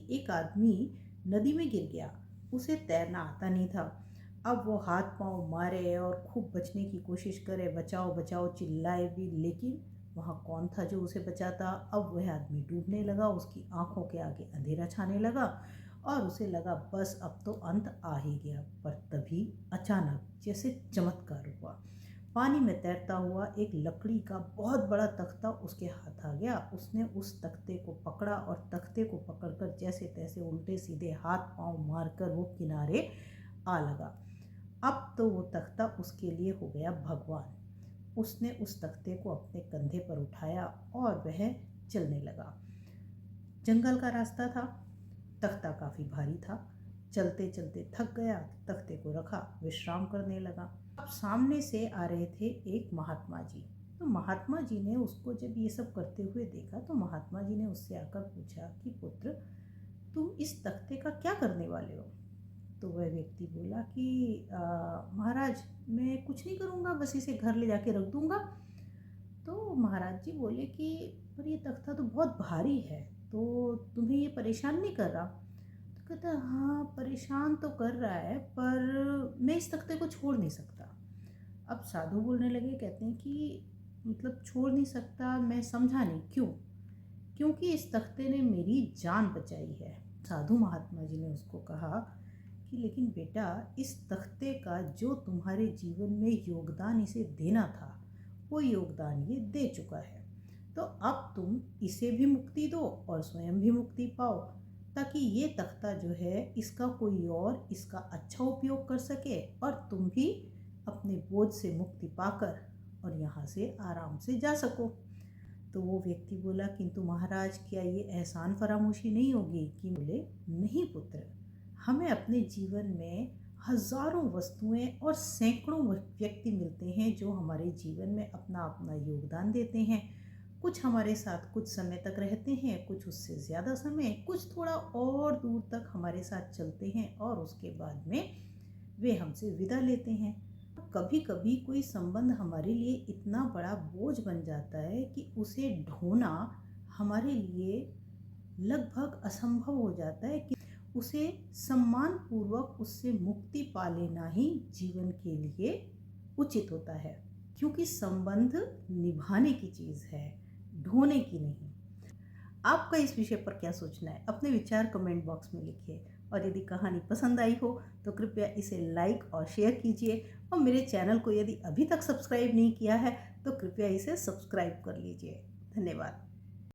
एक आदमी नदी में गिर गया। उसे तैरना आता नहीं था। अब वो हाथ पांव मारे और खूब बचने की कोशिश करे, बचाओ बचाओ चिल्लाए भी, लेकिन वहाँ कौन था जो उसे बचाता। अब वह आदमी डूबने लगा, उसकी आंखों के आगे अंधेरा छाने लगा और उसे लगा बस अब तो अंत आ ही गया। पर तभी अचानक जैसे चमत्कार हुआ, पानी में तैरता हुआ एक लकड़ी का बहुत बड़ा तख्ता उसके हाथ आ गया। उसने उस तख्ते को पकड़ा और तख्ते को पकड़कर जैसे तैसे उल्टे सीधे हाथ पांव मारकर वो किनारे आ लगा। अब तो वो तख्ता उसके लिए हो गया भगवान। उसने उस तख्ते को अपने कंधे पर उठाया और वह चलने लगा। जंगल का रास्ता था, तख्ता काफी भारी था। चलते चलते थक गया, तख्ते को रखा, विश्राम करने लगा। अब सामने से आ रहे थे एक महात्मा जी। तो महात्मा जी ने उसको जब ये सब करते हुए देखा तो महात्मा जी ने उससे आकर पूछा कि पुत्र, तुम इस तख्ते का क्या करने वाले हो? तो वह व्यक्ति बोला कि महाराज, मैं कुछ नहीं करूँगा, बस इसे घर ले जाके रख दूँगा। तो महाराज जी बोले कि पर ये तख्ता तो बहुत भारी है, तो तुम्हें ये परेशान नहीं कर रहा? तो कहता हाँ, परेशान तो कर रहा है, पर मैं इस तख्ते को छोड़ नहीं सकता। अब साधु बोलने लगे, कहते हैं कि मतलब छोड़ नहीं सकता, मैं समझा नहीं क्यों? क्योंकि इस तख्ते ने मेरी जान बचाई है। साधु महात्मा जी ने उसको कहा कि लेकिन बेटा, इस तख्ते का जो तुम्हारे जीवन में योगदान इसे देना था, वो योगदान ये दे चुका है। तो अब तुम इसे भी मुक्ति दो और स्वयं भी मुक्ति पाओ, ताकि ये तख्ता जो है इसका कोई और इसका अच्छा उपयोग कर सके और तुम भी अपने बोझ से मुक्ति पाकर और यहाँ से आराम से जा सको। तो वो व्यक्ति बोला, किंतु महाराज, क्या ये एहसान फरामोशी नहीं होगी? कि बोले, नहीं पुत्र, हमें अपने जीवन में हजारों वस्तुएं और सैकड़ों व्यक्ति मिलते हैं जो हमारे जीवन में अपना अपना योगदान देते हैं। कुछ हमारे साथ कुछ समय तक रहते हैं, कुछ उससे ज़्यादा समय, कुछ थोड़ा और दूर तक हमारे साथ चलते हैं और उसके बाद में वे हमसे विदा लेते हैं। कभी कभी कोई संबंध हमारे लिए इतना बड़ा बोझ बन जाता है कि उसे ढोना हमारे लिए लगभग असंभव हो जाता है, कि उसे सम्मान पूर्वक उससे मुक्ति पा लेना ही जीवन के लिए उचित होता है। क्योंकि संबंध निभाने की चीज़ है, ढोने की नहीं। आपका इस विषय पर क्या सोचना है? अपने विचार कमेंट बॉक्स में लिखिए। और यदि कहानी पसंद आई हो तो कृपया इसे लाइक और शेयर कीजिए। और मेरे चैनल को यदि अभी तक सब्सक्राइब नहीं किया है तो कृपया इसे सब्सक्राइब कर लीजिए। धन्यवाद।